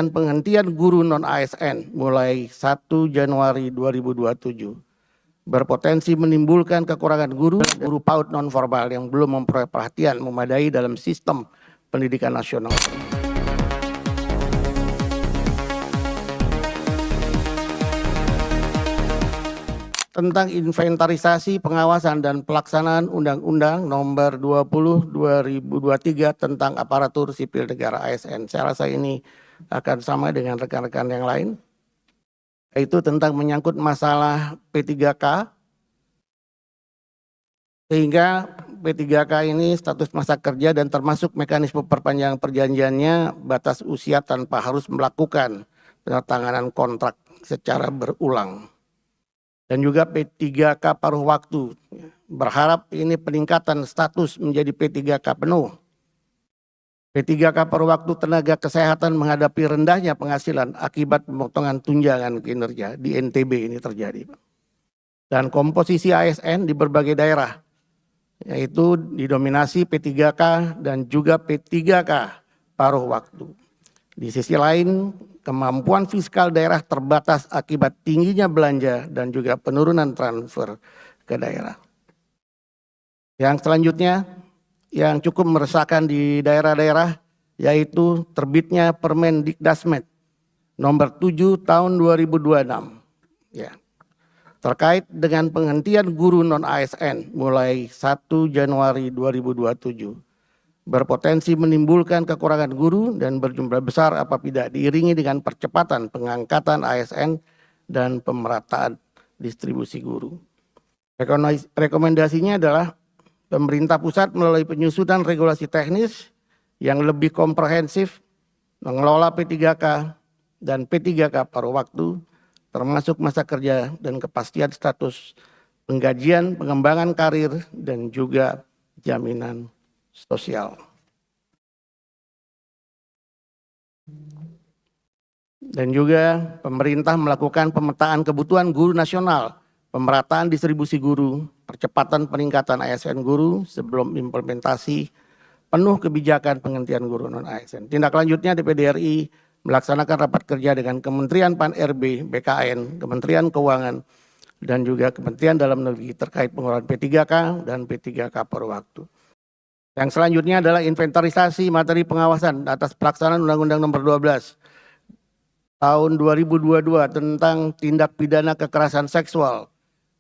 Penghentian guru non-ASN mulai 1 Januari 2027 berpotensi menimbulkan kekurangan guru PAUD non-formal yang belum memperoleh perhatian memadai dalam sistem pendidikan nasional. Tentang inventarisasi, pengawasan, dan pelaksanaan Undang-Undang Nomor 20 2023 tentang aparatur sipil negara ASN. Saya rasa ini akan sama dengan rekan-rekan yang lain, yaitu tentang menyangkut masalah P3K, sehingga P3K ini status masa kerja dan termasuk mekanisme perpanjangan perjanjiannya batas usia tanpa harus melakukan penandatanganan kontrak secara berulang. Dan juga P3K paruh waktu, berharap ini peningkatan status menjadi P3K penuh. P3K paruh waktu tenaga kesehatan menghadapi rendahnya penghasilan akibat pemotongan tunjangan kinerja di NTB ini terjadi. Dan komposisi ASN di berbagai daerah, yaitu didominasi P3K dan juga P3K paruh waktu. Di sisi lain, kemampuan fiskal daerah terbatas akibat tingginya belanja dan juga penurunan transfer ke daerah. Yang selanjutnya, yang cukup meresahkan di daerah-daerah, yaitu terbitnya Permendikdasmet nomor 7 tahun 2026. Ya. Terkait dengan penghentian guru non-ASN mulai 1 Januari 2027. Berpotensi menimbulkan kekurangan guru dan berjumlah besar apabila diiringi dengan percepatan pengangkatan ASN dan pemerataan distribusi guru. Rekomendasinya adalah pemerintah pusat melalui penyusunan regulasi teknis yang lebih komprehensif mengelola P3K dan P3K paruh waktu, termasuk masa kerja dan kepastian status, penggajian, pengembangan karir, dan juga jaminan sosial. Dan juga pemerintah melakukan pemetaan kebutuhan guru nasional, pemerataan distribusi guru, percepatan peningkatan ASN guru sebelum implementasi penuh kebijakan penghentian guru non-ASN. Tindak lanjutnya DPD RI melaksanakan rapat kerja dengan Kementerian Pan-RB, BKN, Kementerian Keuangan, dan juga Kementerian Dalam Negeri terkait pengelolaan P3K dan P3K paruh waktu. Yang selanjutnya adalah inventarisasi materi pengawasan atas pelaksanaan Undang-Undang Nomor 12 tahun 2022 tentang tindak pidana kekerasan seksual,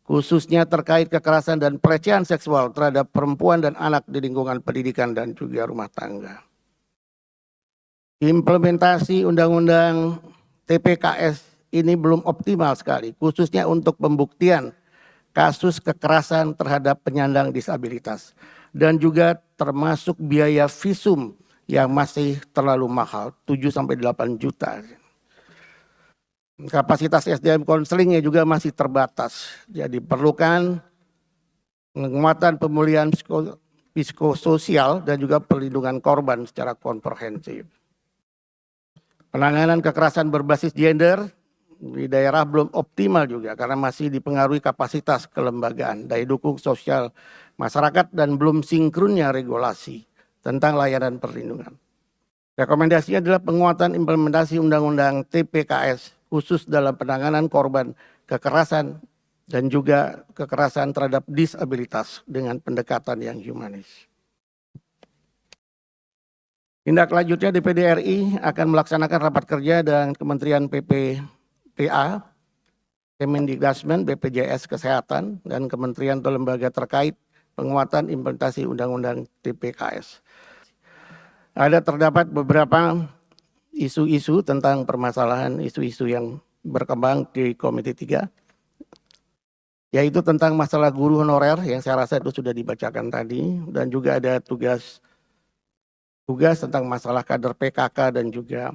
khususnya terkait kekerasan dan pelecehan seksual terhadap perempuan dan anak di lingkungan pendidikan dan juga rumah tangga. Implementasi Undang-Undang TPKS ini belum optimal sekali, khususnya untuk pembuktian kasus kekerasan terhadap penyandang disabilitas. Dan juga termasuk biaya visum yang masih terlalu mahal, 7-8 juta. Kapasitas SDM konselingnya juga masih terbatas. Jadi perlukan penguatan pemulihan psikososial dan juga perlindungan korban secara komprehensif. Penanganan kekerasan berbasis gender di daerah belum optimal juga karena masih dipengaruhi kapasitas kelembagaan, daya dukung sosial masyarakat, dan belum sinkronnya regulasi tentang layanan perlindungan. Rekomendasinya adalah penguatan implementasi Undang-Undang TPKS khusus dalam penanganan korban kekerasan dan juga kekerasan terhadap disabilitas dengan pendekatan yang humanis. Tindak lanjutnya DPD RI akan melaksanakan rapat kerja dengan Kementerian PPPA, Kemendikdasmen, BPJS Kesehatan, dan kementerian atau lembaga terkait penguatan implementasi Undang-Undang TPKS. Terdapat beberapa isu-isu tentang permasalahan isu-isu yang berkembang di Komite 3, yaitu tentang masalah guru honorer yang saya rasa itu sudah dibacakan tadi, dan juga ada tugas tentang masalah kader PKK dan juga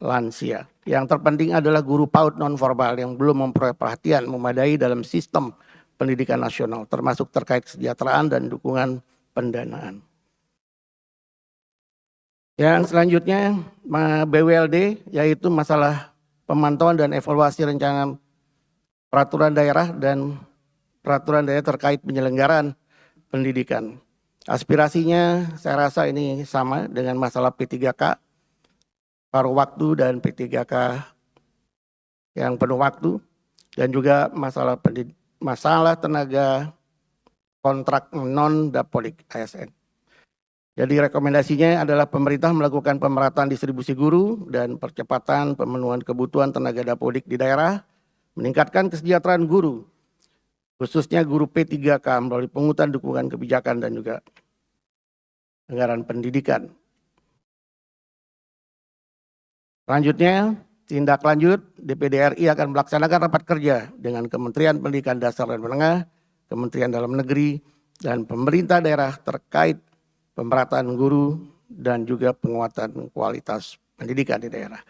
lansia. Yang terpenting adalah guru PAUD non-formal yang belum memperoleh perhatian memadai dalam sistem pendidikan nasional, termasuk terkait kesejahteraan dan dukungan pendanaan. Yang selanjutnya BWLD, yaitu masalah pemantauan dan evaluasi rencana peraturan daerah dan peraturan daerah terkait penyelenggaraan pendidikan. Aspirasinya saya rasa ini sama dengan masalah P3K, paruh waktu dan P3K yang penuh waktu, dan juga masalah tenaga kontrak non-Dapodik ASN. Jadi rekomendasinya adalah pemerintah melakukan pemerataan distribusi guru dan percepatan pemenuhan kebutuhan tenaga Dapodik di daerah, meningkatkan kesejahteraan guru, khususnya guru P3K melalui pungutan dukungan kebijakan dan juga anggaran pendidikan. Selanjutnya, tindak lanjut DPD RI akan melaksanakan rapat kerja dengan Kementerian Pendidikan Dasar dan Menengah, Kementerian Dalam Negeri, dan pemerintah daerah terkait pemerataan guru dan juga penguatan kualitas pendidikan di daerah.